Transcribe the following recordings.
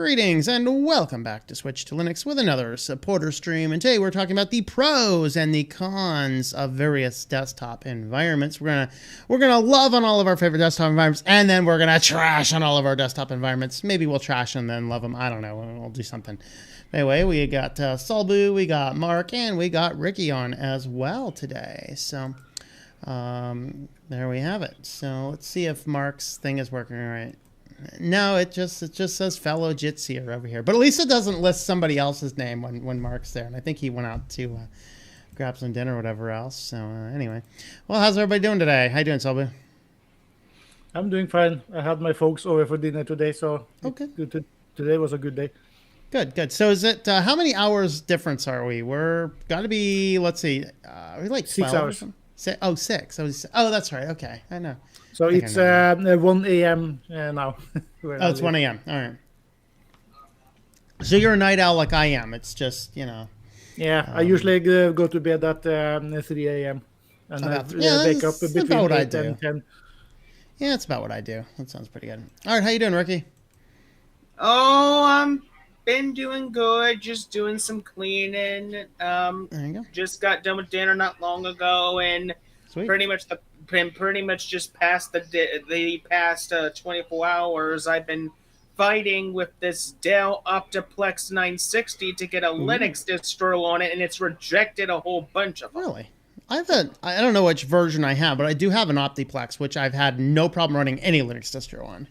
Greetings and welcome back to Switch to Linux with another supporter stream. And today we're talking about the pros and the cons of various desktop environments. We're gonna love on all of our favorite desktop environments, and then we're gonna trash on all of our desktop environments. Maybe we'll trash and then love them. I don't know. We'll do something. Anyway, we got Salbu, we got Mark, and we got Ricky on as well today. So there we have it. So let's see if Mark's thing is working all right. No, it just says fellow Jitsier over here. But at least it doesn't list somebody else's name when Mark's there. And I think he went out to grab some dinner or whatever else. So anyway. Well, how's everybody doing today? How you doing, Salbu? I'm doing fine. I had my folks over for dinner today, so okay. Today was a good day. Good. So is it, how many hours difference are we? We're got to be, let's see, are we like 6 hours. Oh, 6. Oh, that's right. Okay, I know. So it's 1 a.m. Now. Oh, it's 1 a.m. All right. So you're a night owl like I am. It's just, you know. Yeah, I usually go to bed at 3 a.m. and wake up between 8 and 10. Yeah, that's about what I do. That sounds pretty good. All right, how you doing, Ricky? Oh, I'm been doing good. Just doing some cleaning. There you go. Just got done with dinner not long ago, and Sweet. pretty much just past the past 24 hours, I've been fighting with this Dell Optiplex 960 to get a Linux distro on it, and it's rejected a whole bunch of them. Really? I don't know which version I have, but I do have an Optiplex, which I've had no problem running any Linux distro on.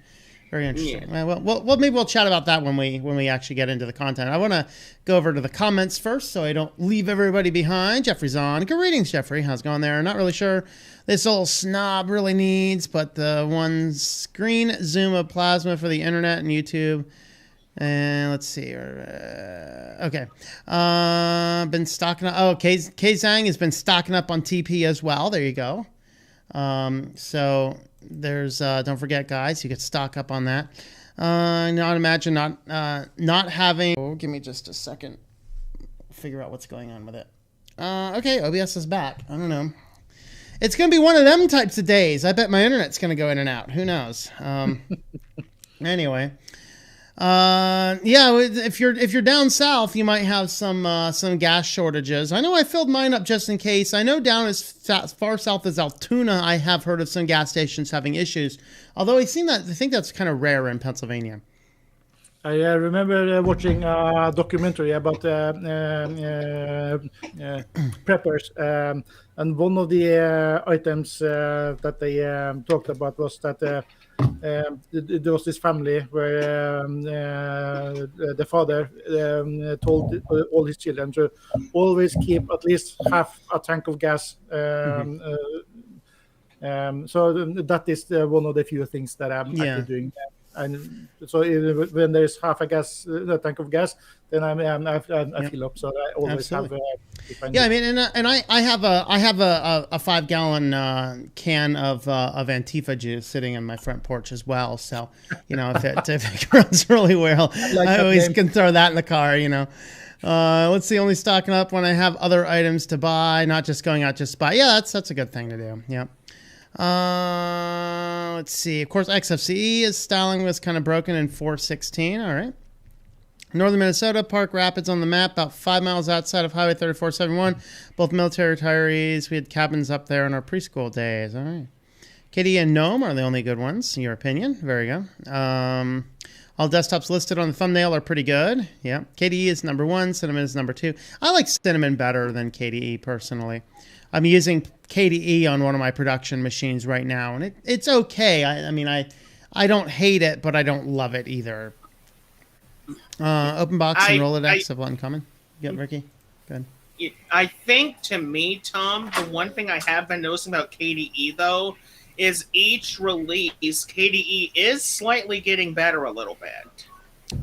Very interesting. Yeah. Well, maybe we'll chat about that when we actually get into the content. I want to go over to the comments first, so I don't leave everybody behind. Jeffrey's on. Greetings, Jeffrey. How's it going there? Not really sure this little snob really needs, but the one screen zoom of plasma for the internet and YouTube. And let's see. Okay. Been stocking up. Oh, K-Zang has been stocking up on TP as well. There you go. So there's don't forget, guys, you could stock up on that. Not imagine not having. Oh, give me just a second. Figure out what's going on with it. Okay, OBS is back. I don't know. It's gonna be one of them types of days. I bet my internet's gonna go in and out. Who knows? Anyway. Yeah, if you're down south, you might have some gas shortages. I know I filled mine up just in case. I know down as far south as Altoona, I have heard of some gas stations having issues. Although I think that's kind of rare in Pennsylvania. I remember watching a documentary about preppers, and one of the items that they talked about was that there was this family where the father told all his children to always keep at least half a tank of gas. So that is one of the few things that I'm actually doing. And so when there's half a tank of gas, then I fill up. So I always Absolutely. have. I mean, and I have a 5-gallon can of Antifa juice sitting on my front porch as well. So if it runs really well, I always can throw that in the car. Let's see. Only stocking up when I have other items to buy, not just going out just to buy. Yeah, that's a good thing to do. Yeah. Let's see. Of course, XFCE is styling was kind of broken in 4.16. All right. Northern Minnesota, Park Rapids on the map, about 5 miles outside of Highway 3471. Both military retirees. We had cabins up there in our preschool days. All right. KDE and GNOME are the only good ones, in your opinion. Very good. All desktops listed on the thumbnail are pretty good. Yeah. KDE is number 1. Cinnamon is number 2. I like Cinnamon better than KDE personally. I'm using KDE on one of my production machines right now, and it's okay. I mean, I don't hate it, but I don't love it either. Openbox and Rolodex have uncommon. Yep, Ricky. Good. I think, to me, Tom, the one thing I have been noticing about KDE, though, is each release, KDE is slightly getting better a little bit.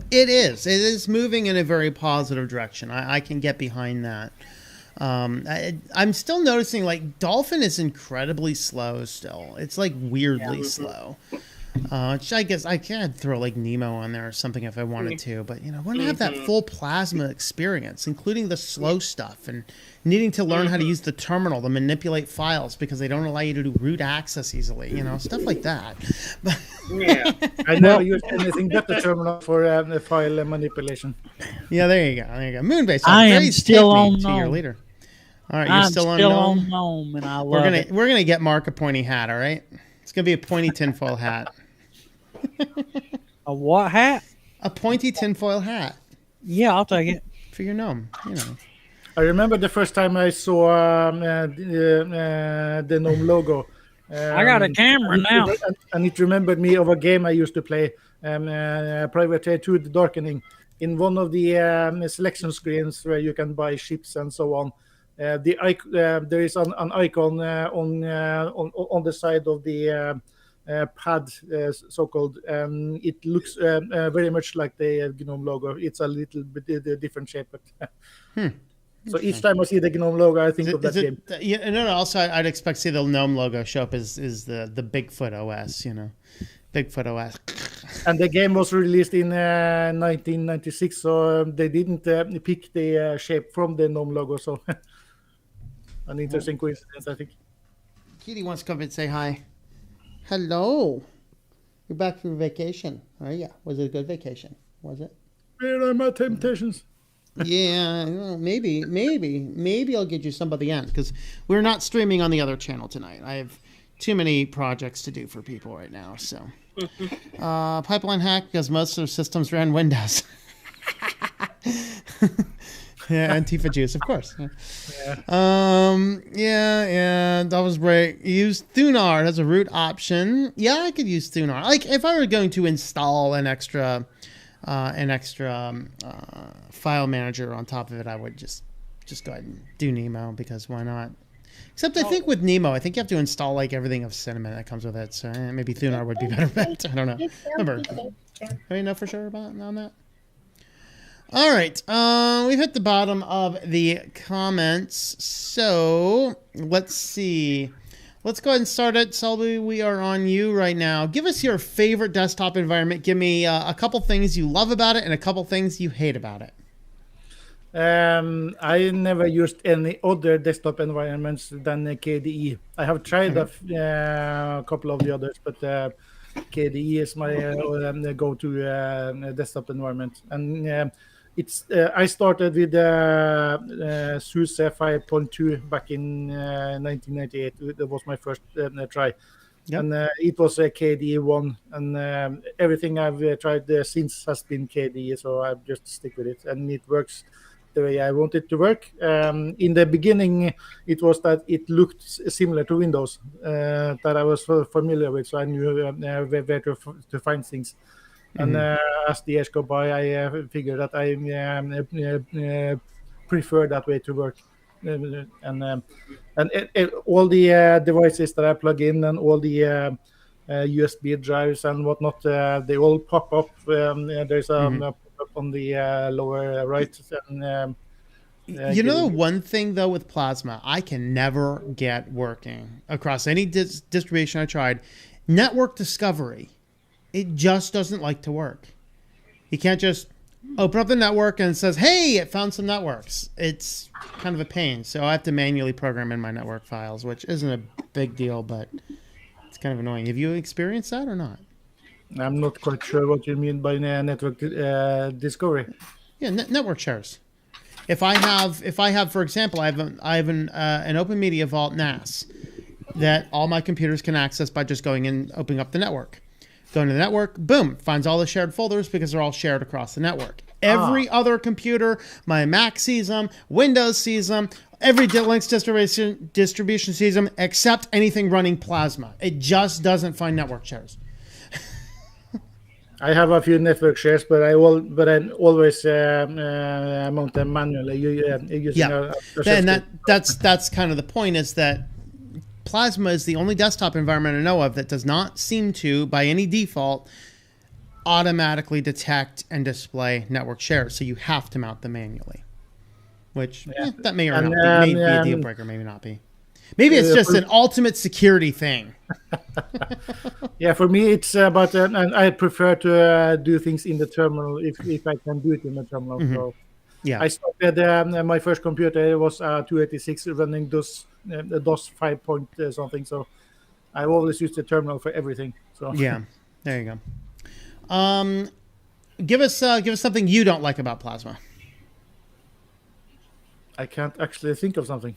It is. It is moving in a very positive direction. I can get behind that. I'm still noticing like Dolphin is incredibly slow still. It's like weirdly slow. Which I guess I could throw like Nemo on there or something if I wanted to, but I want to have that full Plasma experience, including the slow stuff and needing to learn how to use the terminal to manipulate files because they don't allow you to do root access easily, stuff like that. Yeah. I never used anything but the terminal for the file manipulation. Yeah, there you go. Moonbase. I am still on to your GNOME. leader. All right, I'm you're still on GNOME, and I love it. We're gonna get Mark a pointy hat. All right, it's gonna be a pointy tinfoil hat. A what hat? A pointy tinfoil hat Yeah, I'll take it. for your gnome. I remember the first time I saw the GNOME logo. I got a camera now. And it remembered me of a game I used to play, Private 2 The Darkening. In one of the selection screens where you can buy ships and so on, there is an icon on the side of the pad, so-called. It looks very much like the GNOME logo. It's a little bit different shape. But so each time I see the GNOME logo, I think of that game. Yeah, no. Also, I'd expect to see the GNOME logo show up as the Bigfoot OS. Bigfoot OS. And the game was released in 1996, so they didn't pick the shape from the GNOME logo. So an interesting coincidence, I think. Kitty wants to come and say hi. Hello. You're back from vacation. Oh, yeah. Was it a good vacation? Was it? Where are my temptations? Yeah, well, maybe I'll get you some by the end because we're not streaming on the other channel tonight. I have too many projects to do for people right now. So, pipeline hack because most of their systems ran Windows. Yeah, Antifa juice, of course. Yeah, that was great. Use Thunar as a root option. Yeah, I could use Thunar. Like if I were going to install an extra file manager on top of it, I would just go ahead and do Nemo because why not? Except I think with Nemo, I think you have to install like everything of Cinnamon that comes with it. So maybe Thunar would be better bet. I don't know. Remember, do you know for sure on that? All right, we've hit the bottom of the comments. So let's see. Let's go ahead and start it. Selby, we are on you right now. Give us your favorite desktop environment. Give me a couple things you love about it and a couple things you hate about it. I never used any other desktop environments than KDE. I have tried a couple of the others, but KDE is my go-to desktop environment. And I started with SUSE 5.2 back in 1998. That was my first try. Yep. And it was a KDE 1. And everything I've tried since has been KDE, so I just stick with it. And it works the way I want it to work. In the beginning, it was that it looked similar to Windows that I was familiar with, so I knew where to find things. And as the years go by, I figured that I prefer that way to work. And all the devices that I plug in and all the USB drives and whatnot, they all pop up. There's a pop-up on the lower right. And, the one thing, though, with Plasma, I can never get working across any distribution I tried. Network discovery. It just doesn't like to work. You can't just open up the network and it says, hey, it found some networks. It's kind of a pain. So I have to manually program in my network files, which isn't a big deal, but it's kind of annoying. Have you experienced that or not? I'm not quite sure what you mean by network discovery. Yeah, network shares. If I have, for example, I have an Open Media Vault NAS that all my computers can access by just going and opening up the network. Going to the network, boom, finds all the shared folders because they're all shared across the network. Every other computer, my Mac sees them, Windows sees them, every Linux distribution sees them, except anything running Plasma. It just doesn't find network shares. I have a few network shares, but I always mount them manually using and that's kind of the point, is that Plasma is the only desktop environment I know of that does not seem to, by any default, automatically detect and display network shares. So you have to mount them manually, which that may or not be a deal breaker, maybe not be. Maybe it's just an ultimate security thing. Yeah, for me it's about, and I prefer to do things in the terminal if I can do it in the terminal. So Yeah. I started my first computer was 286 running DOS 5 point something. So I always use the terminal for everything. So Yeah. There you go. Give us something you don't like about Plasma. I can't actually think of something.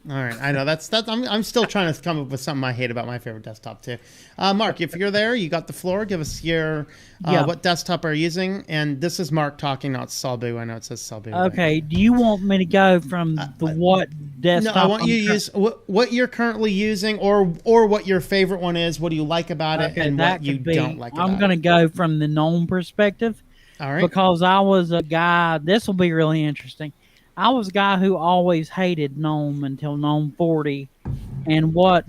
All right, I know that's. I'm still trying to come up with something I hate about my favorite desktop too. Mark, if you're there, you got the floor. Give us your what desktop are you using? And this is Mark talking, not Salbu. I know it says Salbu. Okay, do you want me to go from the what desktop? No, I want you to use what you're currently using, or what your favorite one is. What do you like about it, and what you don't like about it? I'm going to go from the GNOME perspective. All right. Because I was a guy. This will be really interesting. I was a guy who always hated GNOME until GNOME 40, and what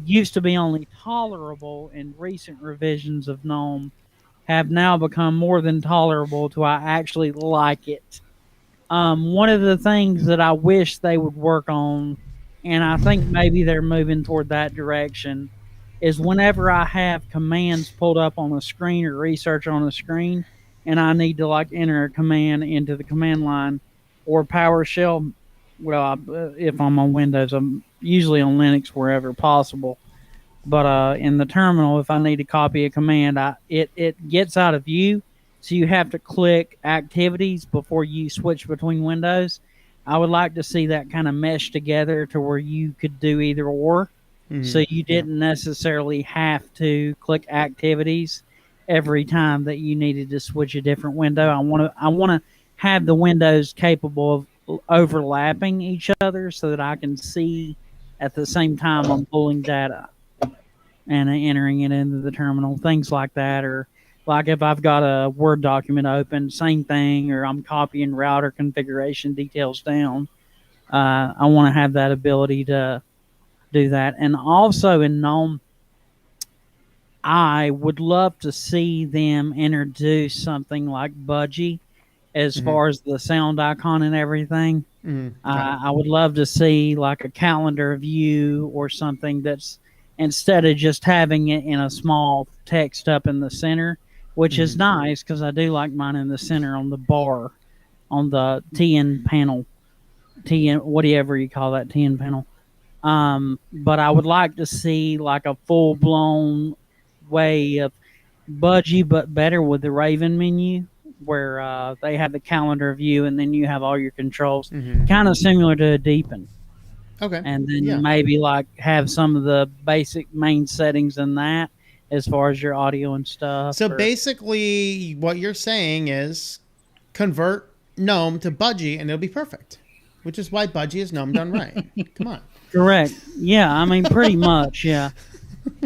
used to be only tolerable in recent revisions of GNOME have now become more than tolerable to I actually like it. One of the things that I wish they would work on, and I think maybe they're moving toward that direction, is whenever I have commands pulled up on the screen or research on the screen, and I need to like enter a command into the command line or PowerShell. Well, if I'm on Windows, I'm usually on Linux wherever possible. But in the terminal, if I need to copy a command, it gets out of view, so you have to click activities before you switch between windows. I would like to see that kind of mesh together to where you could do either or, so you didn't necessarily have to click activities every time that you needed to switch a different window. I want to have the windows capable of overlapping each other so that I can see at the same time I'm pulling data and entering it into the terminal, things like that. Or like if I've got a Word document open, same thing, or I'm copying router configuration details down. I want to have that ability to do that. And also in GNOME, I would love to see them introduce something like Budgie as far as the sound icon and everything. I would love to see like a calendar view or something that's, instead of just having it in a small text up in the center, which is nice because I do like mine in the center on the bar, on the TN panel, whatever you call that, TN panel. But I would like to see like a full-blown way of Budgie, but better with the Raven menu, where they have the calendar view and then you have all your controls, kind of similar to a Deepin. Okay. And then maybe like have some of the basic main settings in that as far as your audio and stuff. So basically what you're saying is convert GNOME to Budgie and it'll be perfect, which is why Budgie is GNOME done right. Come on. Correct. Yeah, I mean, pretty much, yeah.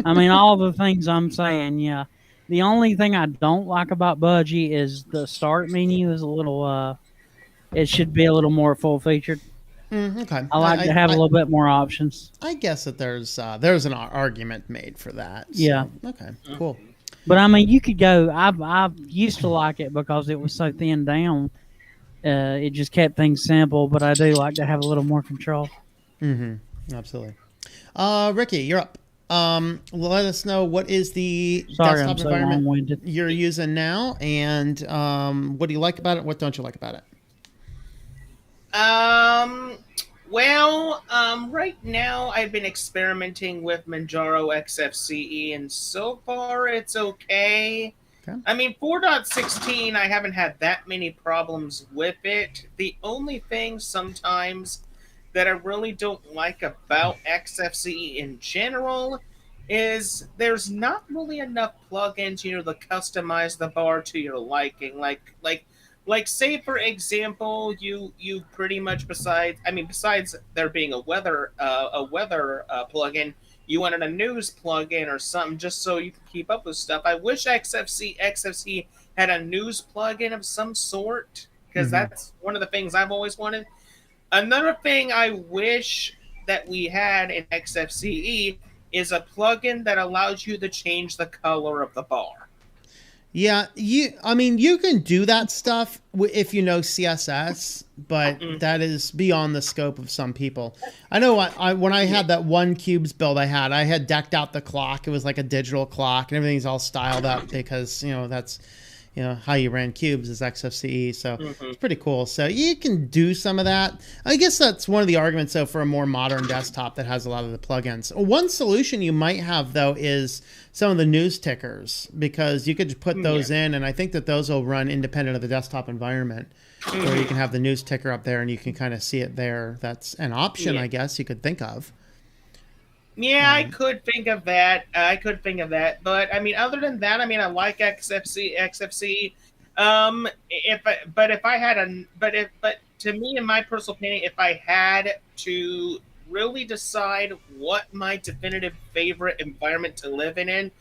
I mean, all the things I'm saying, yeah. The only thing I don't like about Budgie is the start menu is a little, it should be a little more full-featured. Okay. I like to have a little bit more options. I guess that there's an argument made for that. So. Yeah. Okay, cool. But, I mean, you could go, I used to like it because it was so thinned down. It just kept things simple, but I do like to have a little more control. Absolutely. Ricky, you're up. Let us know what is the desktop environment you're using now, and what do you like about it? What don't you like about it? Right now I've been experimenting with Manjaro XFCE, and so far it's okay. I mean, 4.16, I haven't had that many problems with it. The only thing sometimes that I really don't like about XFCE in general is there's not really enough plugins, to customize the bar to your liking. Like say for example, you pretty much besides there being a weather plugin, you wanted a news plugin or something just so you can keep up with stuff. I wish XFCE had a news plugin of some sort, because that's one of the things I've always wanted. Another thing I wish that we had in XFCE is a plugin that allows you to change the color of the bar. Yeah, I mean, you can do that stuff if you know CSS, but that is beyond the scope of some people. I know when I had that one Cubes build I had decked out the clock. It was like a digital clock, and everything's all styled up because, that's, how you ran Cubes is XFCE. So it's pretty cool. So you can do some of that. I guess that's one of the arguments, though, for a more modern desktop that has a lot of the plugins. One solution you might have, though, is some of the news tickers, because you could put those in, and I think that those will run independent of the desktop environment, where you can have the news ticker up there and you can kind of see it there. That's an option, I guess, you could think of. Yeah, I could think of that. But I mean, other than that, I mean, I like XFCE. But to me, in my personal opinion, if I had to really decide what my definitive favorite environment to live in,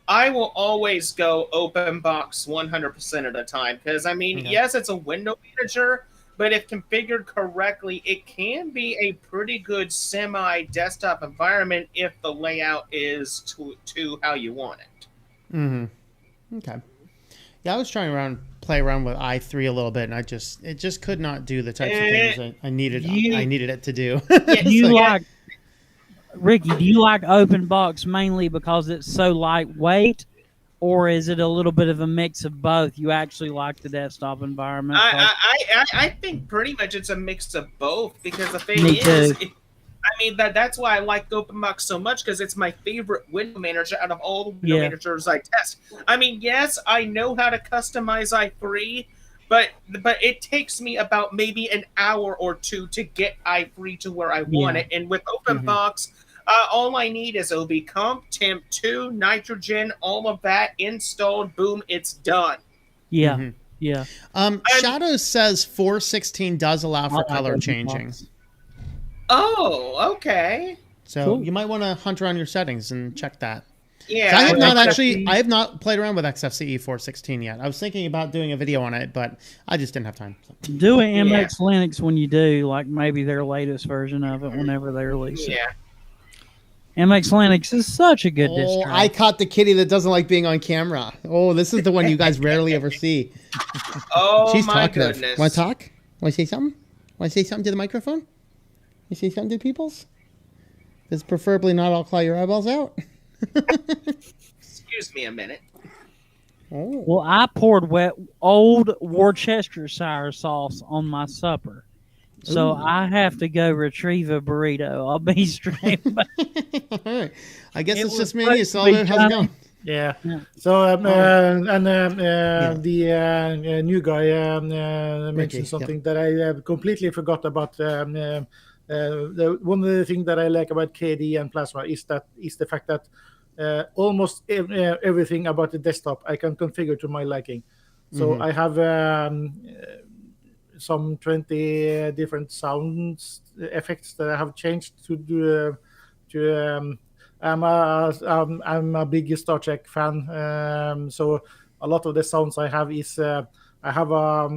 I will always go Openbox 100% of the time. Because I mean, yes, it's a window manager, but if configured correctly, it can be a pretty good semi-desktop environment if the layout is to how you want it. Mm-hmm. Okay. Yeah, I was trying to play around with i3 a little bit, and it just could not do the types of things I needed it to do. Ricky, do you like Openbox mainly because it's so lightweight, or is it a little bit of a mix of both? You actually like the desktop environment? I think pretty much it's a mix of both, because the thing is, that's why I like Openbox so much, because it's my favorite window manager out of all the window managers I test. I mean, yes, I know how to customize i3, but it takes me about maybe an hour or two to get i3 to where I want it. And with Openbox, all I need is OBComp, temp2, nitrogen, all of that installed. Boom, it's done. Yeah, yeah. Shadow says 416 does allow for color changing. Oh, okay. So you might want to hunt around your settings and check that. Yeah, I have not played around with XFCE 416 yet. I was thinking about doing a video on it, but I just didn't have time. Do an MX Linux when you do, like maybe their latest version of it whenever they release it. Yeah. MX Linux is such a good distro. I caught the kitty that doesn't like being on camera. Oh, this is the one you guys rarely ever see. Oh, she's my talkative. goodness. Want to talk? Want to say something? Want to say something to the microphone? You say something to peoples? Does preferably not all claw your eyeballs out? Excuse me a minute. Oh. Well, I poured old Worcestershire sauce on my supper. So I have to go retrieve a burrito. I'll be straight back. All right. I guess it's just me and you, so how's it going? Yeah. So the new guy mentioned something that I completely forgot about. One of the things that I like about KDE and Plasma is the fact that almost everything about the desktop I can configure to my liking. So I have some 20 different sounds effects that I have changed to do. I'm a big Star Trek fan, so a lot of the sounds I have is I have a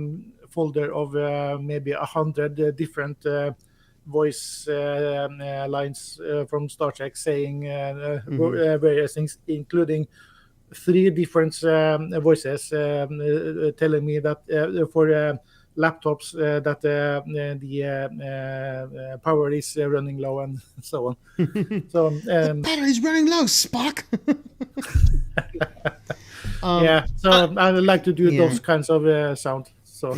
folder of maybe 100 different voice lines from Star Trek saying various things, including 3 different voices telling me that for laptops that the power is running low and so on. So the battery's running low, Spock. So I would like to do those kinds of sound. So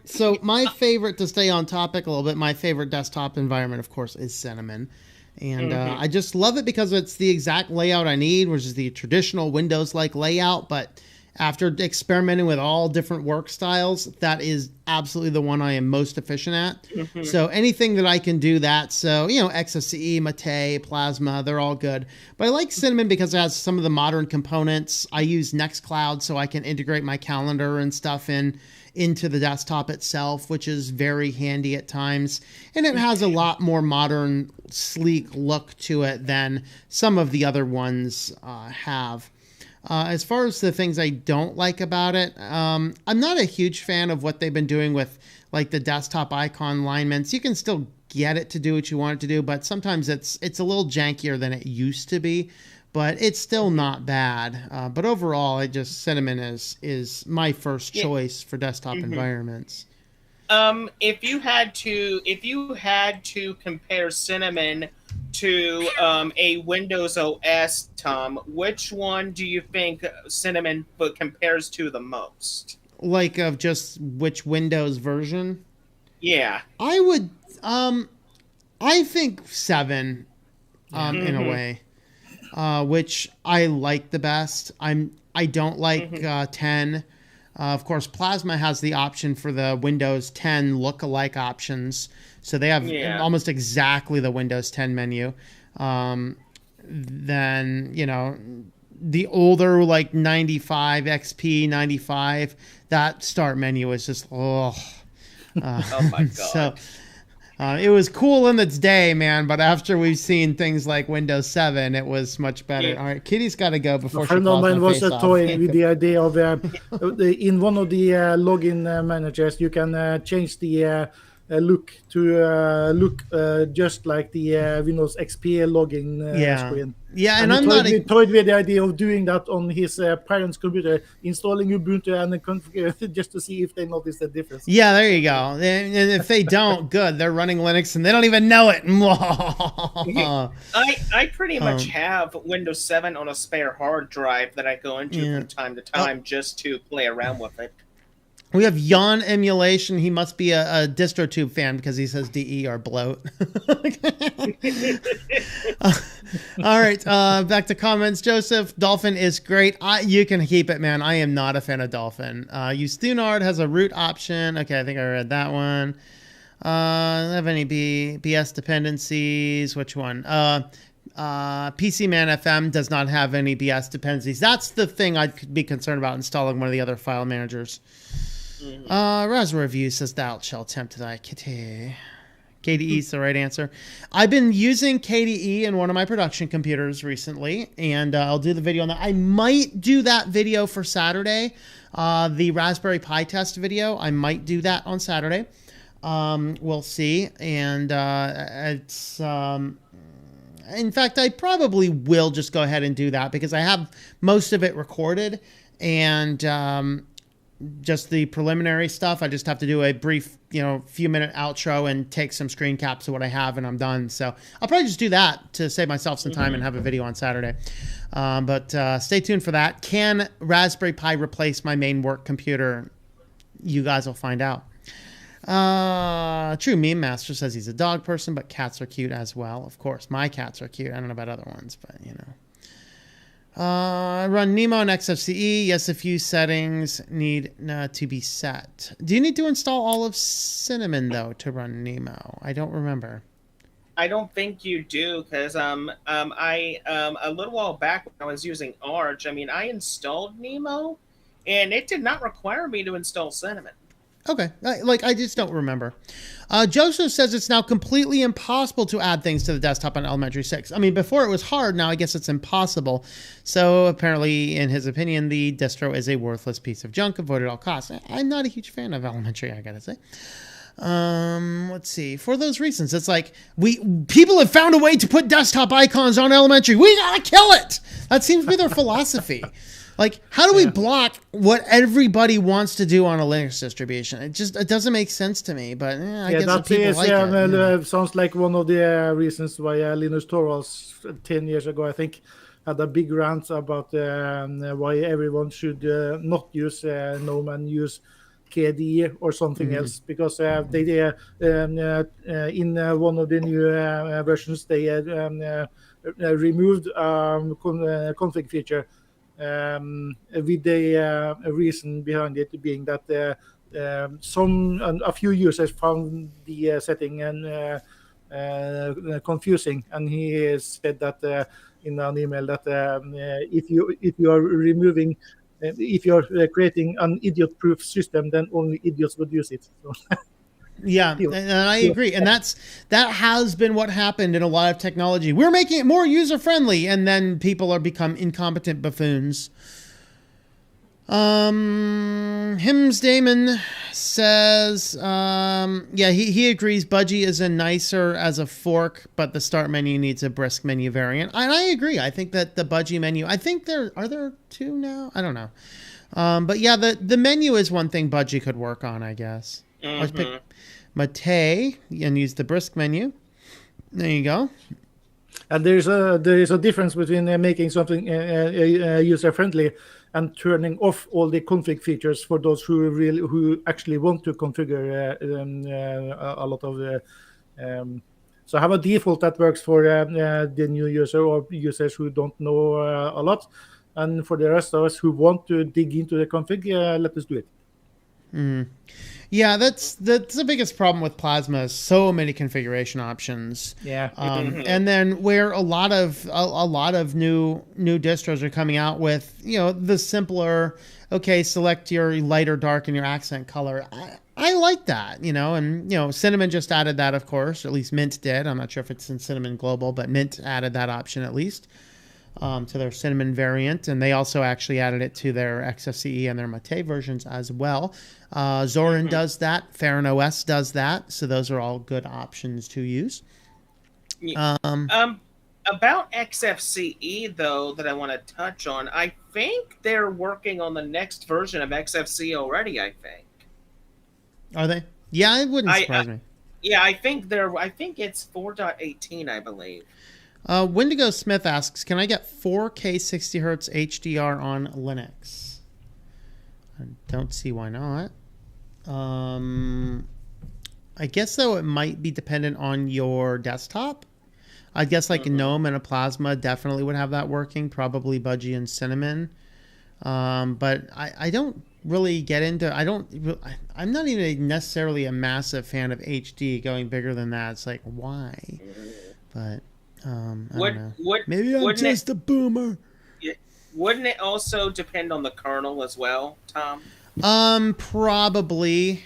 so my favorite, to stay on topic a little bit, my favorite desktop environment, of course, is Cinnamon. And I just love it because it's the exact layout I need, which is the traditional Windows-like layout. But after experimenting with all different work styles, that is absolutely the one I am most efficient at. So anything that I can do that. So, XFCE, Mate, Plasma, they're all good. But I like Cinnamon because it has some of the modern components. I use Nextcloud so I can integrate my calendar and stuff into the desktop itself, which is very handy at times. And it has a lot more modern, sleek look to it than some of the other ones have. As far as the things I don't like about it, I'm not a huge fan of what they've been doing with like the desktop icon alignments. You can still get it to do what you want it to do, but sometimes it's a little jankier than it used to be. but it's still not bad. But overall, Cinnamon is my first choice for desktop environments. If you had to compare Cinnamon to a Windows OS, Tom, which one do you think Cinnamon compares to the most? Like of just which Windows version? Yeah. I would I think 7 in a way. Which I like the best. I don't like 10. Of course, Plasma has the option for the Windows 10 look-alike options. So they have almost exactly the Windows 10 menu. Then, you know, the older, like 95, XP 95, that start menu is just, oh my God. So it was cool in its day, man, but after we've seen things like Windows 7, it was much better. Yeah. All right, Kitty's got to go before she Mine was a off. toy with the idea of in one of the login managers, you can change the look to look just like the Windows XP login screen. Yeah, and I'm toyed with the idea of doing that on his parents' computer, installing Ubuntu and configure just to see if they notice the difference. Yeah, there you go. And if they don't, good. They're running Linux and they don't even know it. I pretty much have Windows 7 on a spare hard drive that I go into from time to time just to play around with it. We have Yon Emulation. He must be a DistroTube fan because he says DE or bloat. All right, back to comments. Joseph, Dolphin is great. You can keep it, man. I am not a fan of Dolphin. Ustunard has a root option. Okay, I think I read that one. Have any BS dependencies? Which one? PCman FM does not have any BS dependencies. That's the thing I'd be concerned about installing one of the other file managers. Raspberry Review says thou shalt tempt thy kitty. KDE is the right answer. I've been using KDE in one of my production computers recently, and I'll do the video on that. I might do that video for Saturday. The Raspberry Pi test video, I might do that on Saturday. We'll see. And it's... in fact, I probably will just go ahead and do that because I have most of it recorded, and just the preliminary stuff, I just have to do a brief, few minute outro and take some screen caps of what I have, and I'm done. So I'll probably just do that to save myself some time and have a video on Saturday. But stay tuned for that. Can Raspberry Pi replace my main work computer? You guys will find out. True Meme Master says he's a dog person, but cats are cute as well. Of course, my cats are cute. I don't know about other ones, but I run Nemo and XFCE. Yes, a few settings need to be set. Do you need to install all of Cinnamon though to run Nemo? I don't remember. I don't think you do, because I a little while back when I was using Arch, I installed Nemo, and it did not require me to install Cinnamon. Okay, I just don't remember. Joseph says it's now completely impossible to add things to the desktop on Elementary 6. Before it was hard, now I guess it's impossible. So apparently, in his opinion, the distro is a worthless piece of junk, avoided at all costs. I'm not a huge fan of Elementary, I gotta say. Let's see. For those reasons, it's like people have found a way to put desktop icons on Elementary. We gotta kill it. That seems to be their philosophy. Like, how do we block what everybody wants to do on a Linux distribution? It doesn't make sense to me, but I guess that people like it. Sounds like one of the reasons why Linus Torvalds 10 years ago, I think, had a big rant about why everyone should not use GNOME and use KDE or something else, because they in one of the new versions, they removed config feature. With the reason behind it being that a few users found the setting and confusing, and he said that in an email that if you are removing, if you are creating an idiot-proof system, then only idiots would use it. So. Yeah, and I agree. And that has been what happened in a lot of technology. We're making it more user-friendly, and then people are become incompetent buffoons. Hims Damon says, yeah, he agrees Budgie is a nicer as a fork, but the start menu needs a brisk menu variant. And I agree. I think that the Budgie menu, I think are there two now? I don't know. But yeah, the menu is one thing Budgie could work on, I guess. Mm-hmm. Let's pick Mate and use the brisk menu. There you go. And there is a difference between making something user friendly and turning off all the config features for those who actually want to configure a lot of the. So have a default that works for the new user or users who don't know a lot, and for the rest of us who want to dig into the config, let us do it. Mm. Yeah, that's the biggest problem with Plasma is so many configuration options. Yeah. And then where a lot of new distros are coming out with, the simpler, okay, select your light or dark and your accent color. I like that, and Cinnamon just added that, of course, or at least Mint did. I'm not sure if it's in Cinnamon Global, but Mint added that option at least. To their Cinnamon variant, and they also actually added it to their XFCE and their Mate versions as well. Zorin does that. Farron OS does that. So those are all good options to use. About XFCE, though, that I want to touch on, I think they're working on the next version of XFCE already, I think. Are they? Yeah, it wouldn't surprise me. Yeah, I think it's 4.18, I believe. Wendigo Smith asks, can I get 4K 60 Hz HDR on Linux? I don't see why not. I guess, though, it might be dependent on your desktop. I guess like a GNOME and a Plasma definitely would have that working, probably Budgie and Cinnamon. But I don't really get into... I'm not even necessarily a massive fan of HD going bigger than that. It's like, why? But... I don't know. Maybe I'm just a boomer. Wouldn't it also depend on the kernel as well, Tom? Probably.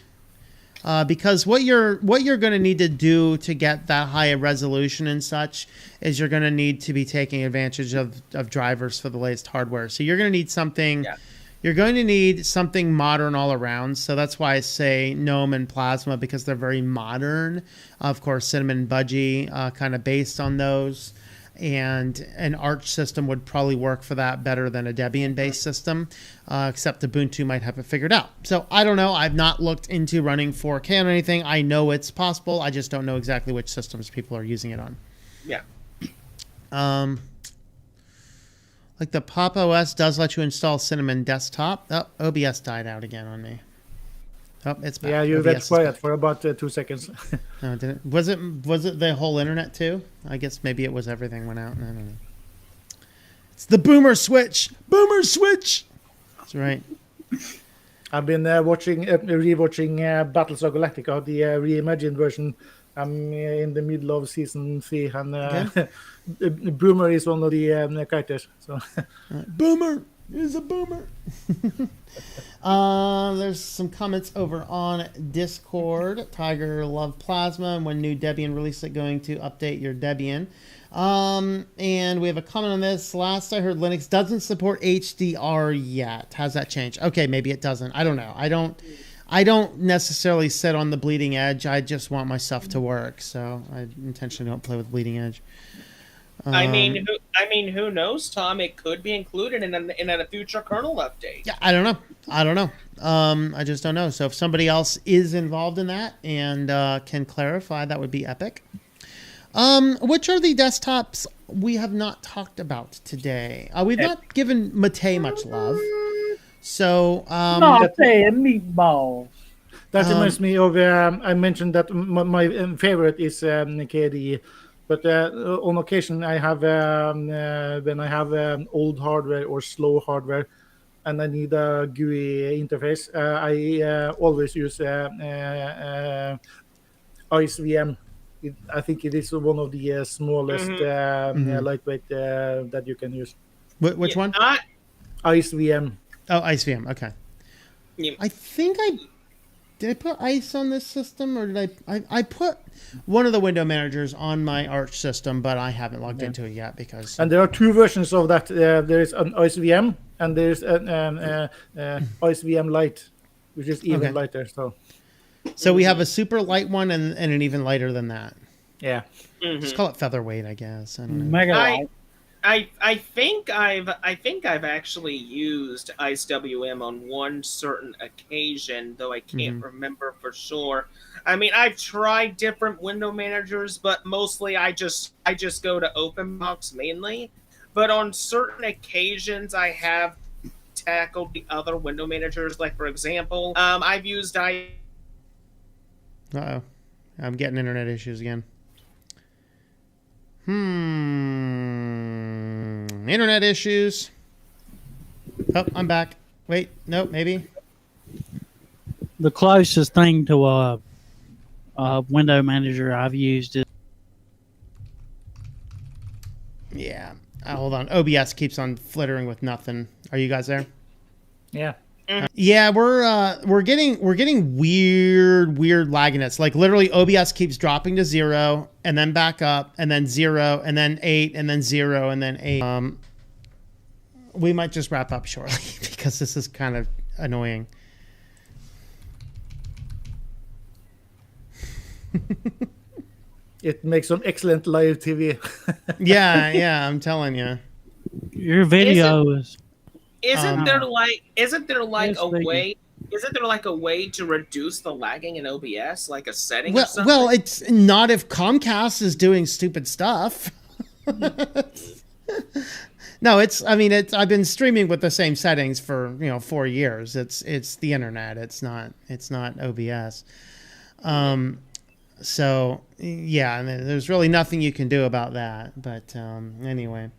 Because what you're going to need to do to get that high resolution and such is you're going to need to be taking advantage of drivers for the latest hardware. So you're going to need something... Yeah. You're going to need something modern all around. So that's why I say GNOME and Plasma, because they're very modern. Of course, Cinnamon and Budgie kind of based on those. And an Arch system would probably work for that better than a Debian-based system, except Ubuntu might have it figured out. So I don't know. I've not looked into running 4K or anything. I know it's possible. I just don't know exactly which systems people are using it on. Yeah. Like the Pop OS does let you install Cinnamon Desktop. Oh, OBS died out again on me. Oh, it's back. Yeah, you went quiet for about 2 seconds. No, it didn't. Was it the whole internet too? I guess maybe it was everything went out. I don't know. It's the boomer switch. Boomer switch. That's right. I've been rewatching Battlestar Galactica, the reimagined version. I'm in the middle of season 3, and Boomer is one of the characters. So Boomer is a boomer. There's some comments over on Discord. Tiger Love Plasma, and when new Debian release it, going to update your Debian. And we have a comment on this. Last I heard, Linux doesn't support HDR yet. Has that changed? Okay, maybe it doesn't. I don't know. I don't necessarily sit on the bleeding edge. I just want my stuff to work, so I intentionally don't play with bleeding edge. I mean, who knows, Tom? It could be included in a future kernel update. Yeah, I don't know. I just don't know. So if somebody else is involved in that and can clarify, that would be epic. Which are the desktops we have not talked about today? We've not given Mate much love. So, meatballs. That reminds me of, I mentioned that my favorite is KDE, but on occasion I have, when I have old hardware or slow hardware and I need a GUI interface, I always use IceVM. I think it is one of the smallest, lightweight that you can use. Which one? IceVM. Oh, IceVM. Okay. Yeah. I think did I put Ice on this system, or did I put one of the window managers on my Arch system, but I haven't logged into it yet because. And there are two versions of that. There is an IceVM, and there's an OS VM Lite, which is even lighter. So we have a super light one and an even lighter than that. Yeah. Just call it featherweight, I guess. I don't know. Mega light. I think I've actually used IceWM on one certain occasion, though I can't remember for sure. I mean, I've tried different window managers, but mostly I just go to Openbox mainly. But on certain occasions, I have tackled the other window managers. Like for example, I've used Uh-oh. I'm getting internet issues again. Internet issues. Oh, I'm back. Wait, no, maybe. The closest thing to a window manager I've used is. Yeah. Hold on. OBS keeps on flittering with nothing. Are you guys there? Yeah. Yeah, we're getting weird lagginess. Like literally OBS keeps dropping to 0 and then back up and then 0 and then 8 and then 0 and then 8. We might just wrap up shortly because this is kind of annoying. It makes some excellent live TV. yeah, I'm telling you. Your video is. Isn't there like Yes, a they do. way? Isn't there like a way to reduce the lagging in OBS, like a setting or Well, something? well, it's not if Comcast is doing stupid stuff. No, I've been streaming with the same settings for 4 years. It's the internet. It's not OBS. So yeah, I mean, there's really nothing you can do about that. But anyway,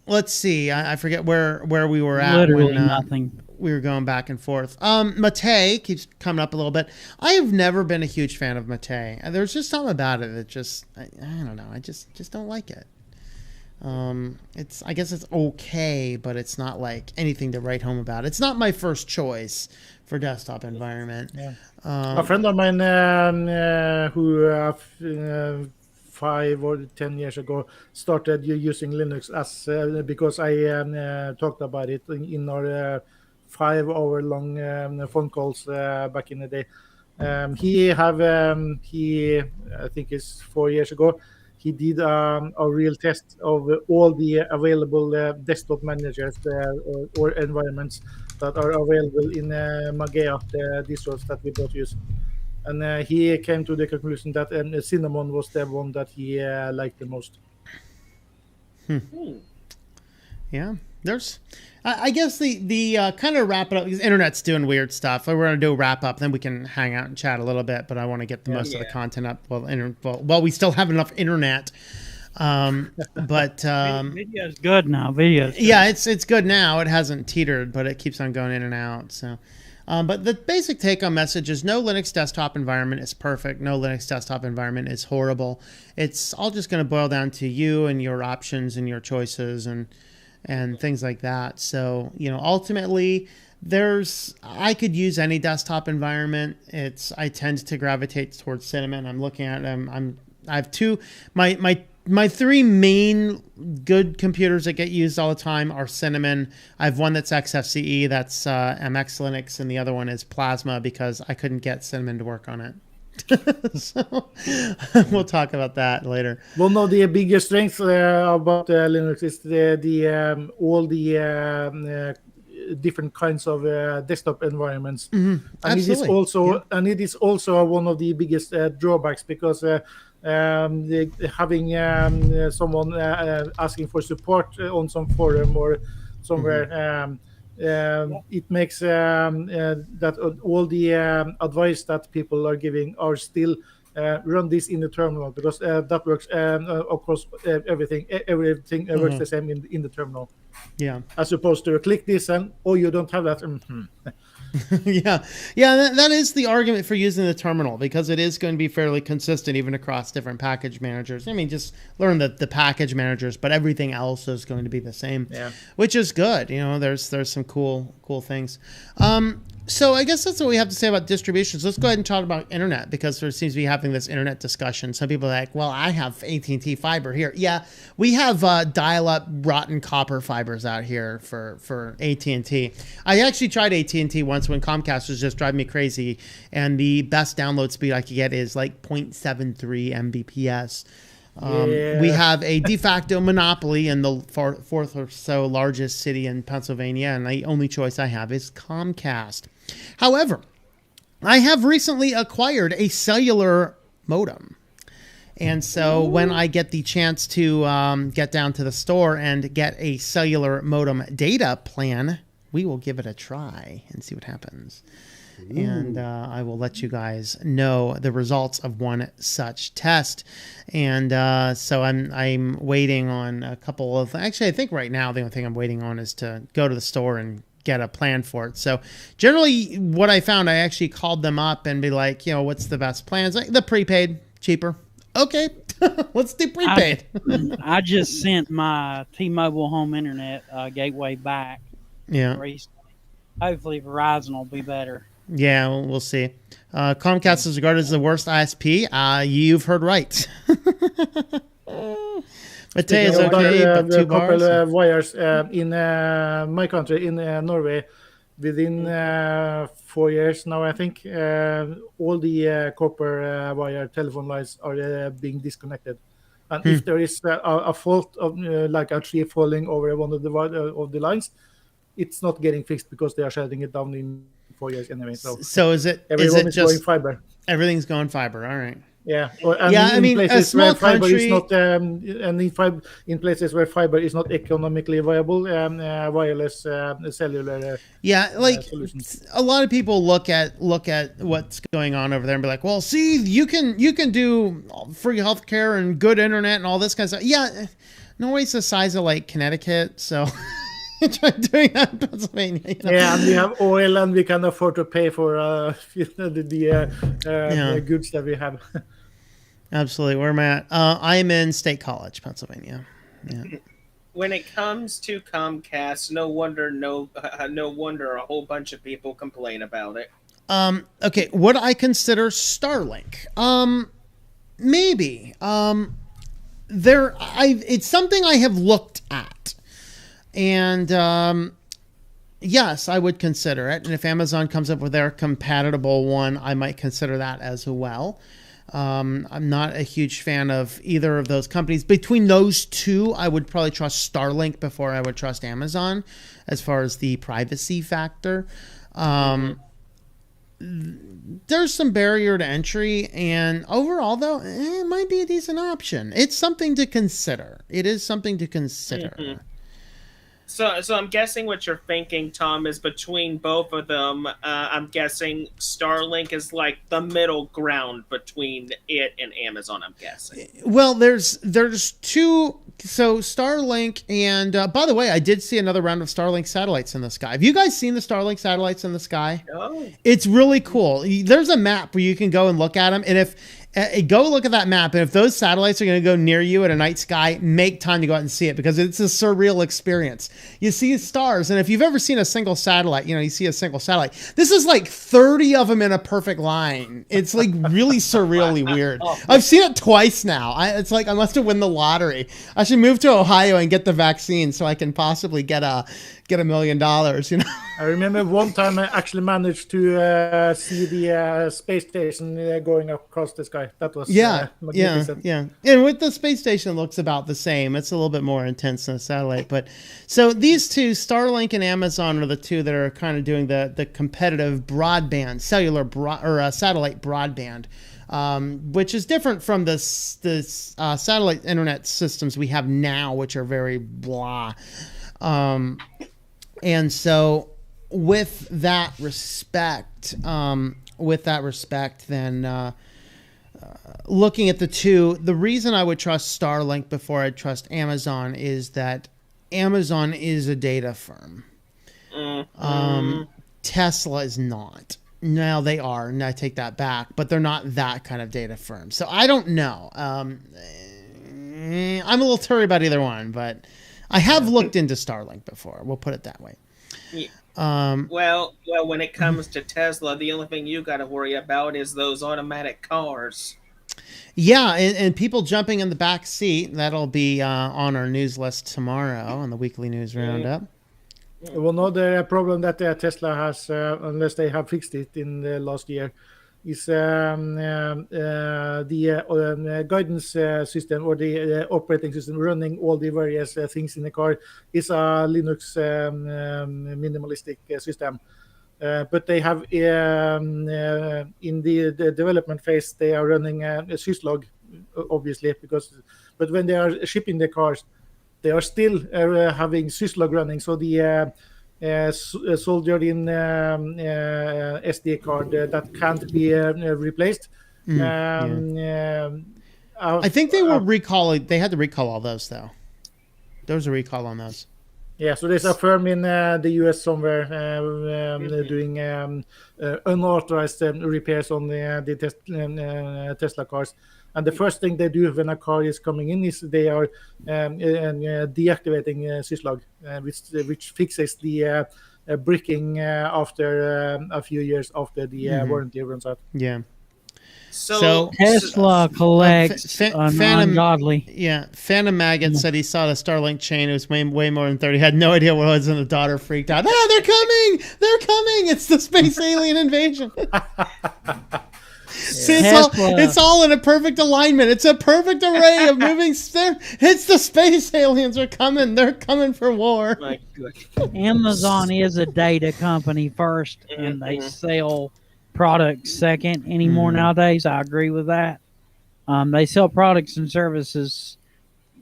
let's see. I forget where we were at. Literally when, nothing. We were going back and forth. Mate keeps coming up a little bit. I have never been a huge fan of Mate. There's just something about it that just I don't know. I just don't like it. I guess it's okay, but it's not like anything to write home about. It's not my first choice for desktop environment. Yeah. A friend of mine who 5 or 10 years ago started using Linux as because I talked about it in our 5-hour long phone calls back in the day. He I think it's 4 years ago. He did a real test of all the available desktop managers or environments that are available in Magea, the distros that we both use. And he came to the conclusion that Cinnamon was the one that he liked the most. Yeah, there's. I guess the kind of wrap it up because internet's doing weird stuff. We're gonna do a wrap up, then we can hang out and chat a little bit. But I want to get the most of the content up while we still have enough internet. But Video's good now. Video's good. yeah, it's good now. It hasn't teetered, but it keeps on going in and out. So. But the basic take-home message is no Linux desktop environment is perfect. No Linux desktop environment is horrible. It's all just going to boil down to you and your options and your choices and things like that. So, ultimately, I could use any desktop environment. I tend to gravitate towards Cinnamon. I'm looking at them. I have two. My 3 main good computers that get used all the time are Cinnamon. I have one that's XFCE, that's MX Linux, and the other one is Plasma because I couldn't get Cinnamon to work on it. So we'll talk about that later. One of the biggest strengths about Linux is all the different kinds of desktop environments. And it is also one of the biggest drawbacks because having someone asking for support on some forum or somewhere, it makes that all the advice that people are giving are still run this in the terminal because that works. Of course, everything works the same in the terminal. Yeah. As opposed to click this and you don't have that. Yeah. That is the argument for using the terminal because it is going to be fairly consistent even across different package managers. I mean, just learn the package managers, but everything else is going to be the same. Yeah. Which is good. There's some cool things. So I guess that's what we have to say about distributions. Let's go ahead and talk about internet, because there seems to be having this internet discussion. Some people are like, well, I have AT&T fiber here. Yeah, we have dial-up rotten copper fibers out here for AT&T. I actually tried AT&T once when Comcast was just driving me crazy, and the best download speed I could get is like 0.73 Mbps. We have a de facto monopoly in the fourth or so largest city in Pennsylvania, and the only choice I have is Comcast. However, I have recently acquired a cellular modem. And so when I get the chance to get down to the store and get a cellular modem data plan, we will give it a try and see what happens. And I will let you guys know the results of one such test. And so I'm waiting on a couple of, actually I think right now the only thing I'm waiting on is to go to the store and get a plan for it. So generally what I found, I actually called them up and be like, what's the best plans? Like the prepaid, cheaper. Okay, let's do prepaid. I just sent my T-Mobile home internet gateway back. Yeah. Recently. Hopefully Verizon will be better. Yeah, we'll see. Comcast is regarded as the worst ISP. You've heard right. Mateo's okay, but the 2 bars. copper wires in my country, in Norway, within 4 years now, I think, all the copper wire telephone lines are being disconnected. And if there is a fault of like a tree falling over one of the lines, it's not getting fixed because they are shutting it down in 4 years anyway. So is it everyone is it just going fiber? Everything's going fiber. All right. Yeah. A small country. Is not, and in places where fiber is not economically viable, wireless cellular. Solutions. A lot of people look at what's going on over there and be like, well, see, you can do free healthcare and good internet and all this kind of stuff. Yeah, Norway's the size of like Connecticut, so. Try doing that in Pennsylvania. Yeah, and we have oil, and we can afford to pay for the goods that we have. Absolutely. Where am I at? I'm in State College, Pennsylvania. Yeah. When it comes to Comcast, no wonder a whole bunch of people complain about it. Okay, would I consider Starlink? Maybe. It's something I have looked at. And yes, I would consider it. And if Amazon comes up with their compatible one, I might consider that as well. I'm not a huge fan of either of those companies. Between those two, I would probably trust Starlink before I would trust Amazon as far as the privacy factor. There's some barrier to entry, and overall, though, it might be a decent option. It's something to consider. It is something to consider. Mm-hmm. So I'm guessing what you're thinking, Tom, is between both of them, I'm guessing Starlink is like the middle ground between it and Amazon, I'm guessing. Well, there's two. So Starlink, and by the way, I did see another round of Starlink satellites in the sky. Have you guys seen the Starlink satellites in the sky? No. It's really cool. There's a map where you can go and look at them, and if go look at that map, and if those satellites are going to go near you at a night sky, make time to go out and see it, because it's a surreal experience. You see stars, and if you've ever seen a single satellite, you see a single satellite. This is like 30 of them in a perfect line. It's like really surreally weird. I've seen it twice now. It's like I must have won the lottery. I should move to Ohio and get the vaccine so I can possibly get $1 million. I remember one time I actually managed to see the space station going across the sky. That was magnificent. Yeah. And with the space station, it looks about the same. It's a little bit more intense than a satellite. But so these two, Starlink and Amazon, are the two that are kind of doing the competitive broadband, cellular satellite broadband, which is different from the satellite internet systems we have now, which are very blah. And so with that respect, then looking at the two, the reason I would trust Starlink before I'd trust Amazon is that Amazon is a data firm. Tesla is not. Now they are, and I take that back, but they're not that kind of data firm. So I don't know. I'm a little teary about either one, but I have looked into Starlink before. We'll put it that way. Yeah. Well, when it comes to Tesla, the only thing you got to worry about is those automatic cars. Yeah, and people jumping in the back seat. That'll be on our news list tomorrow on the weekly news roundup. One other problem that Tesla has, unless they have fixed it in the last year, is the guidance system or the operating system running all the various things in the car is a Linux minimalistic system. But they have in the development phase, they are running a syslog, obviously, but when they are shipping the cars, they are still having syslog running. So the soldered in SD card that can't be replaced. I think they were recalling. They had to recall all those, though. There was a recall on those. Yeah, so there's a firm in the US somewhere doing unauthorized repairs on the Tesla cars. And the first thing they do when a car is coming in is they are deactivating syslog, which fixes the bricking after a few years after the warranty runs out. Yeah. So Tesla collects ungodly. Yeah, Phantom Maggot said he saw the Starlink chain. It was way more than 30. Had no idea what it was, and the daughter freaked out. Ah, they're coming! They're coming! It's the space alien invasion. See, it's all in a perfect alignment. It's a perfect array of moving stuff. It's the space aliens are coming. They're coming for war. My goodness. Amazon is a data company first, and they sell products second anymore nowadays. I agree with that. They sell products and services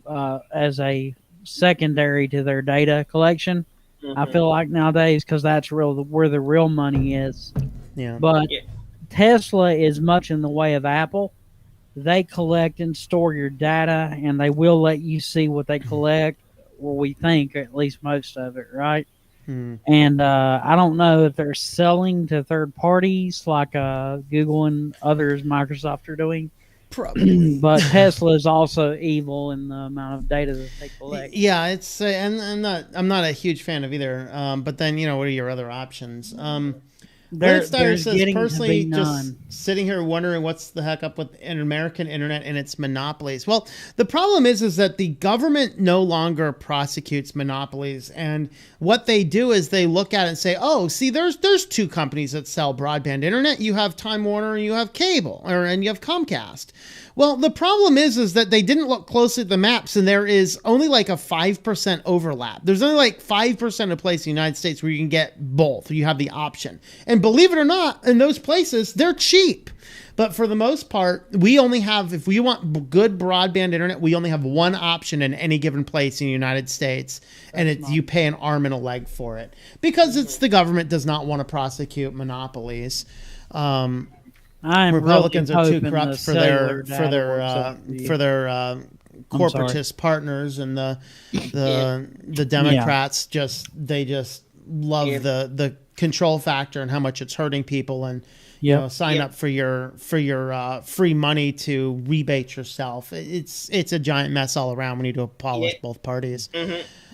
as a secondary to their data collection. I feel like nowadays, because that's where the real money is. Yeah. But Tesla is much in the way of Apple. They collect and store your data, and they will let you see what they collect, or we think, at least most of it, right? And I don't know if they're selling to third parties like Google and others, Microsoft are doing. Probably. But Tesla is also evil in the amount of data that they collect. Yeah, it's and I'm not a huge fan of either. But then what are your other options? Lance Dyer says, personally, just sitting here wondering what's the heck up with an American internet and its monopolies. Well, the problem is that the government no longer prosecutes monopolies, and what they do is they look at it and say, oh, see, there's two companies that sell broadband internet. You have Time Warner and you have cable, and you have Comcast. Well, the problem is that they didn't look closely at the maps, and there is only like a 5% overlap. There's only like 5% of places in the United States where you can get both. You have the option. And believe it or not, in those places, they're cheap. But for the most part, we only have, if we want good broadband internet, we only have one option in any given place in the United States, and you pay an arm and a leg for it. Because it's the government does not want to prosecute monopolies. Republicans are too corrupt for their corporatist partners, and the Democrats just love the control factor and how much it's hurting people, and sign up for your free money to rebate yourself. It's a giant mess all around. We need to abolish both parties.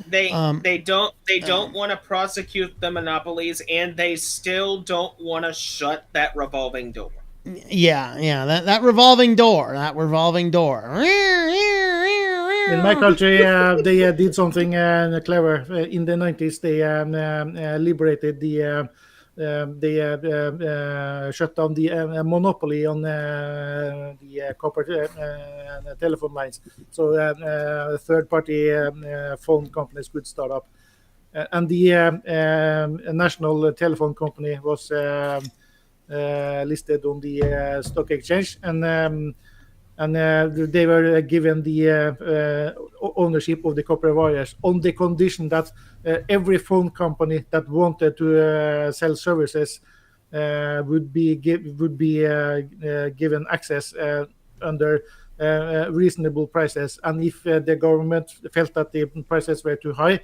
They don't want to prosecute the monopolies, and they still don't want to shut that revolving door. Yeah, that revolving door. In my country, they did something clever. In the 90s, they liberated they shut down the monopoly on the copper telephone lines. So third-party phone companies could start up. And the national telephone company was listed on the stock exchange, and they were given the ownership of the copper wires on the condition that every phone company that wanted to sell services would be given access under reasonable prices. And if the government felt that the prices were too high,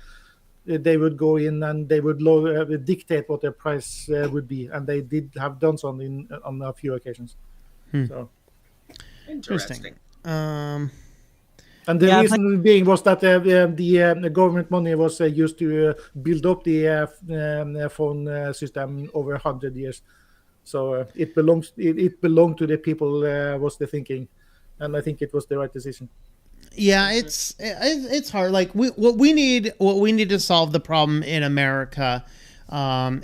they would go in and they would dictate what their price would be, and they did have done so on a few occasions. So interesting. And the Yeah, I reason being was that the government money was used to build up the phone system over 100 years. So it belonged to the people, was the thinking. And I think it was the right decision. Yeah, it's hard. Like what we need to solve the problem in America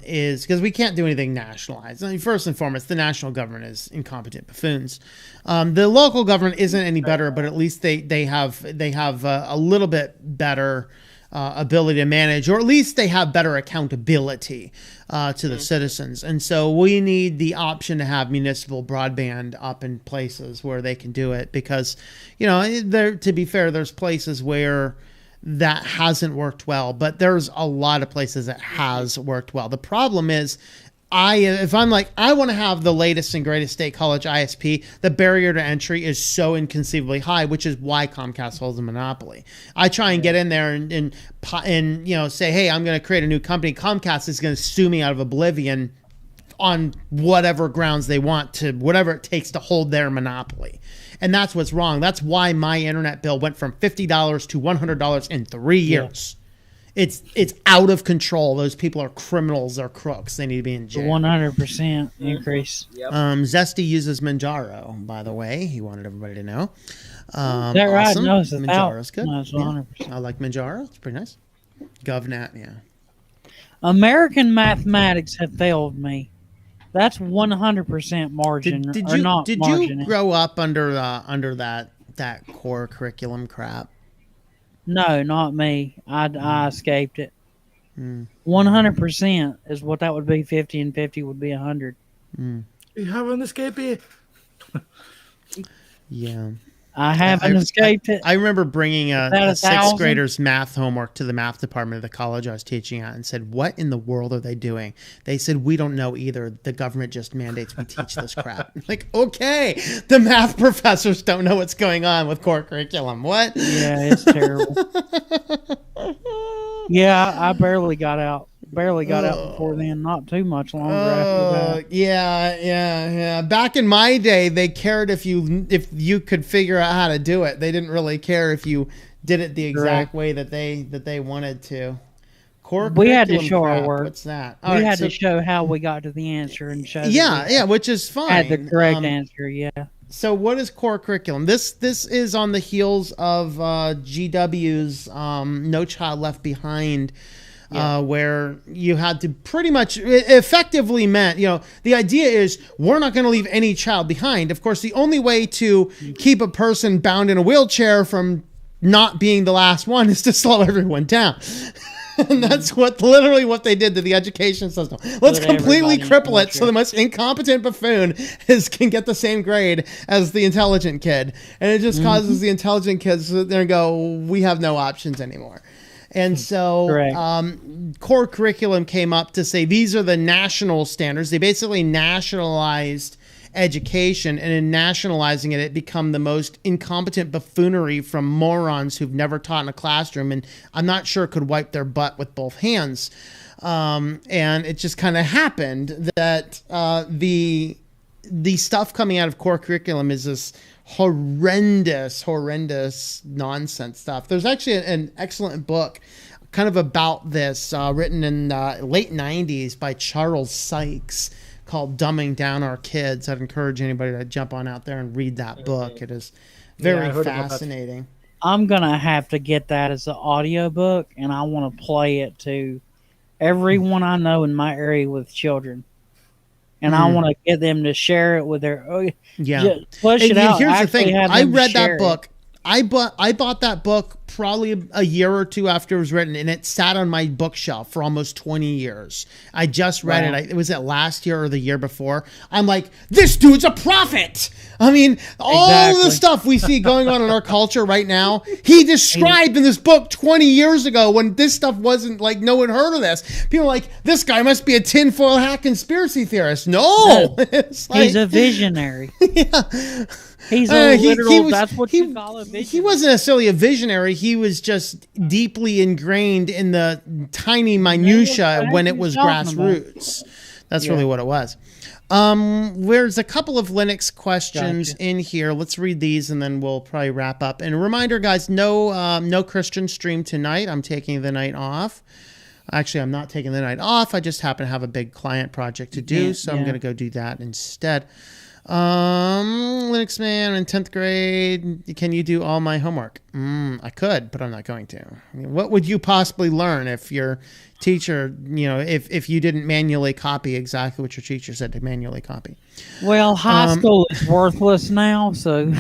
is because we can't do anything nationalized. I mean, first and foremost, the national government is incompetent buffoons. The local government isn't any better, but at least they have a little bit better ability to manage, or at least they have better accountability to the citizens. And so we need the option to have municipal broadband up in places where they can do it, because, you know, to be fair, there's places where that hasn't worked well, but there's a lot of places that has worked well. The problem is, if I'm like, I want to have the latest and greatest state college ISP, the barrier to entry is so inconceivably high, which is why Comcast holds a monopoly. I try and get in there and you know, say, hey, I'm going to create a new company. Comcast is going to sue me out of oblivion on whatever grounds they want, to whatever it takes to hold their monopoly. And that's what's wrong. That's why my internet bill went from $50 to $100 in 3 years. It's out of control. Those people are criminals. They're crooks. They need to be in jail. 100% increase. Yep. Zesty uses Manjaro, by the way. He wanted everybody to know. Is that right? Awesome. No, it's Manjaro's good. No, it's 100%. I like Manjaro. It's pretty nice. GovNat, yeah. American mathematics have failed me. That's 100% margin. Did you grow up under that core curriculum crap? No, not me. I escaped it. 100% is what that would be. 50 and 50 would be 100. You haven't escaped it. Yeah. I haven't escaped it. I remember bringing a 1,000? sixth grader's math homework to the math department of the college I was teaching at and said, what in the world are they doing? They said, we don't know either. The government just mandates we teach this crap. Like, okay, the math professors don't know what's going on with core curriculum. What? Yeah, it's terrible. Yeah, I barely got out. Before then. Not too much longer after that. Yeah. Back in my day, they cared if you could figure out how to do it. They didn't really care if you did it the exact way that they wanted to. We had to show our work. What's that? We had to show how we got to the answer and show. Yeah, which is fine. Had the correct answer. Yeah. So what is core curriculum? This is on the heels of GW's No Child Left Behind. Where you had to pretty much effectively meant, you know, the idea is we're not going to leave any child behind. Of course, the only way to keep a person bound in a wheelchair from not being the last one is to slow everyone down. And that's literally what they did to the education system. Let's completely cripple it so the most incompetent buffoon can get the same grade as the intelligent kid. And it just causes the intelligent kids to sit there and go, we have no options anymore. And so core curriculum came up to say these are the national standards. They basically nationalized education, and in nationalizing it, it become the most incompetent buffoonery from morons who've never taught in a classroom and I'm not sure could wipe their butt with both hands. And it just kind of happened that the stuff coming out of core curriculum is this horrendous nonsense stuff. There's actually an excellent book kind of about this written in late 90s by Charles Sykes called Dumbing Down Our Kids. I'd encourage anybody to jump on out there and read that book. It is very fascinating. I'm going to have to get that as an audiobook, and I want to play it to everyone I know in my area with children. And I want to get them to share it with their push it out. Here's the thing: I read that book. I bought that book probably a year or two after it was written, and it sat on my bookshelf for almost 20 years. I just read it. Was it last year or the year before? I'm like, this dude's a prophet. I mean, all the stuff we see going on in our culture right now, he described in this book 20 years ago when this stuff wasn't like, no one heard of this. People are like, this guy must be a tinfoil hat conspiracy theorist. No. He's a visionary. Yeah. He's a literal, that's what you call a visionary. He wasn't necessarily a visionary. He was just deeply ingrained in the tiny minutia when it was grassroots. That's really what it was. There's a couple of Linux questions in here. Let's read these and then we'll probably wrap up. And a reminder, guys, no Christian stream tonight. I'm taking the night off. Actually, I'm not taking the night off. I just happen to have a big client project to do, so I'm going to go do that instead. Linux man in 10th grade, can you do all my homework? I could, but I'm not going to. I mean, what would you possibly learn if your teacher, if you didn't manually copy exactly what your teacher said to manually copy? Well, high school is worthless now, so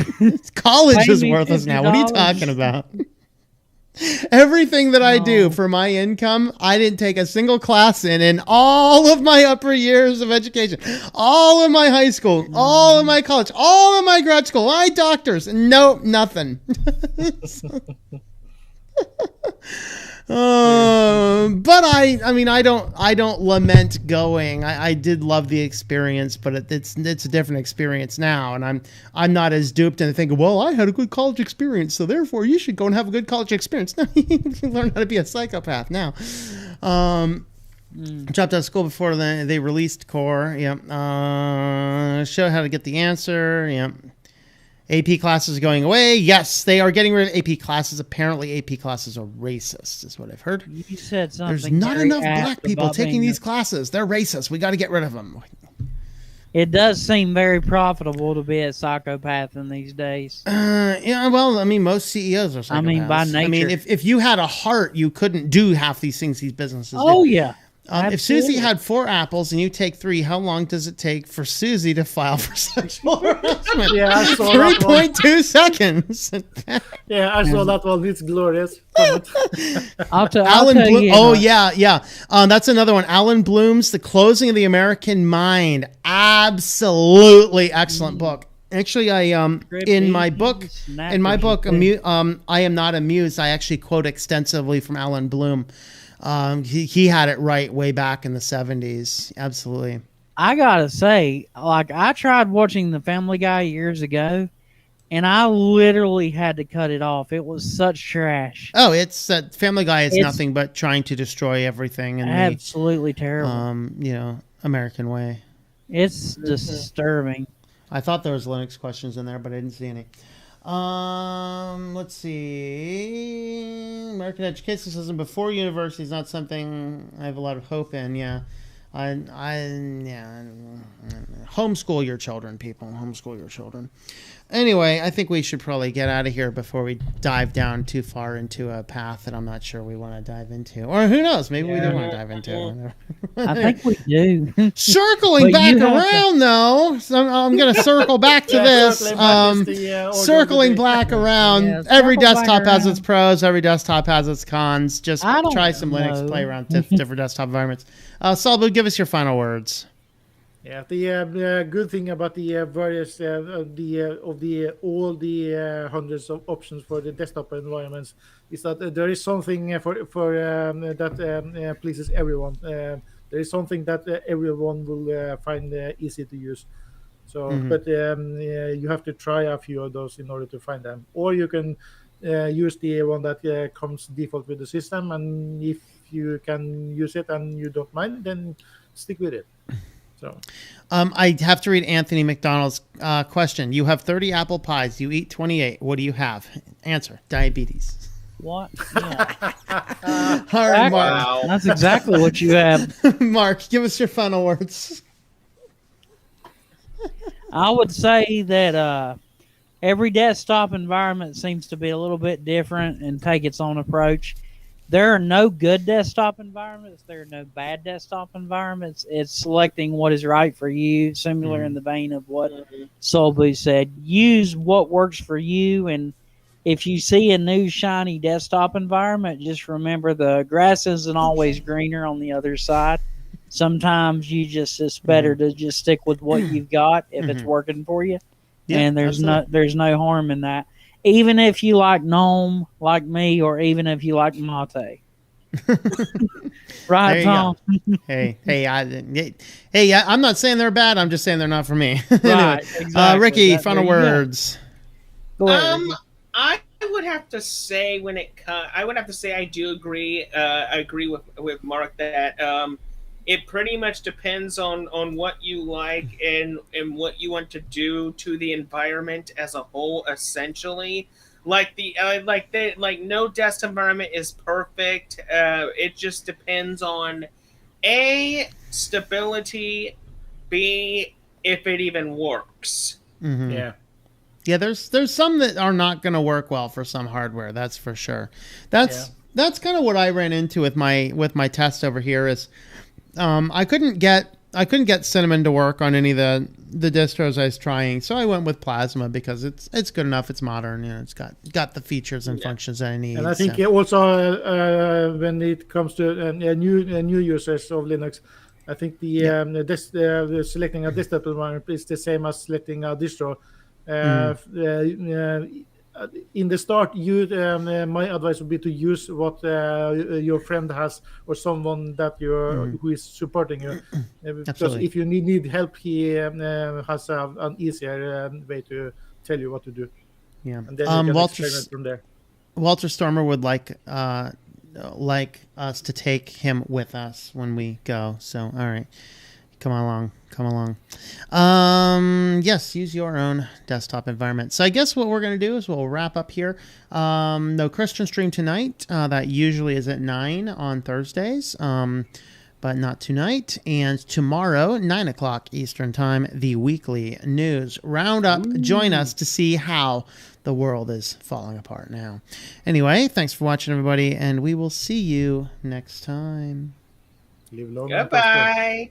college is worthless now. What are you talking about? Everything that I do for my income, I didn't take a single class in all of my upper years of education, all of my high school, all of my college, all of my grad school, my doctors. No, nothing. But I don't lament going. I did love the experience, but it's a different experience now, and I'm not as duped and thinking, well, I had a good college experience, so therefore you should go and have a good college experience. No, you learn how to be a psychopath now. Dropped out of school before they released Core. Show how to get the answer. AP classes going away. Yes, they are getting rid of AP classes. Apparently, AP classes are racist, is what I've heard. You said something. There's not enough black people taking these classes. They're racist. We got to get rid of them. It does seem very profitable to be a psychopath in these days. Well, most CEOs are psychopaths. By nature. If you had a heart, you couldn't do half these things these businesses do. Oh, yeah. If Susie had 4 apples and you take 3, how long does it take for Susie to file for sexual harassment? I saw 3.2 seconds. I saw that one. It's glorious. I'll tell you. Oh, yeah. That's another one. Alan Bloom's The Closing of the American Mind. Absolutely excellent book. Actually, in my book, I Am Not Amused, I actually quote extensively from Alan Bloom. He had it right way back in the 70s. Absolutely. I gotta say, I tried watching The Family Guy years ago, and I literally had to cut it off. It was such trash. Oh, it's Family Guy is nothing but trying to destroy everything in absolutely terrible. American way. It's disturbing. I thought there was Linux questions in there, but I didn't see any. Let's see. American education system before university is not something I have a lot of hope in. Homeschool your children, people. Homeschool your children. Anyway, I think we should probably get out of here before we dive down too far into a path that I'm not sure we want to dive into. Or who knows? Maybe we do want to dive into. I think we do. Circling back around, though. So I'm going to circle back to this. Circling back around. Yeah, every desktop has around. its pros. Every desktop has its cons. Just try some Linux, play around different desktop environments. Salbu, give us your final words. Yeah, the good thing about the various all the hundreds of options for the desktop environments is that there is something that pleases everyone. There is something that everyone will find easy to use. So, but you have to try a few of those in order to find them, or you can use the one that comes default with the system. And if you can use it and you don't mind, then stick with it. So, I have to read Anthony McDonald's question. You have 30 apple pies. You eat 28. What do you have? Answer: diabetes. What? Yeah. All right, Mark. Wow. That's exactly what you have. Mark, give us your final words. I would say that every desktop environment seems to be a little bit different and take its own approach. There are no good desktop environments. There are no bad desktop environments. It's selecting what is right for you, similar in the vein of what Solbu said. Use what works for you, and if you see a new shiny desktop environment, just remember the grass isn't always greener on the other side. Sometimes it's better to just stick with what you've got if it's working for you. Yeah, and there's no harm in that. Even if you like GNOME, like me, or even if you like Mate. Right, Tom? Hey, I'm not saying they're bad. I'm just saying they're not for me. Right, exactly. Ricky, final words. Go ahead. I would have to say I do agree. I agree with Mark that it pretty much depends on what you like and what you want to do to the environment as a whole. Essentially, no dest environment is perfect. It just depends on A, stability, B, if it even works. Mm-hmm. Yeah. Yeah, there's some that are not going to work well for some hardware. That's for sure. That's kind of what I ran into with my test over here. Is I couldn't get Cinnamon to work on any of the distros I was trying, so I went with Plasma because it's good enough. It's modern, it's got the features and functions that I need. And I think also when it comes to new users of Linux, I think the selecting a desktop environment is the same as selecting a distro. In the start, my advice would be to use what your friend has or someone that who is supporting you. Because if you need help, he has an easier way to tell you what to do. Yeah, and then you can experiment from there. Walter Stormer would like us to take him with us when we go. So, all right, come along. Yes, use your own desktop environment. So I guess what we're going to do is we'll wrap up here. No Christian stream tonight. That usually is at 9 on Thursdays, but not tonight. And tomorrow, 9 o'clock Eastern time, the weekly news roundup. Ooh. Join us to see how the world is falling apart now. Anyway, thanks for watching, everybody, and we will see you next time. Goodbye.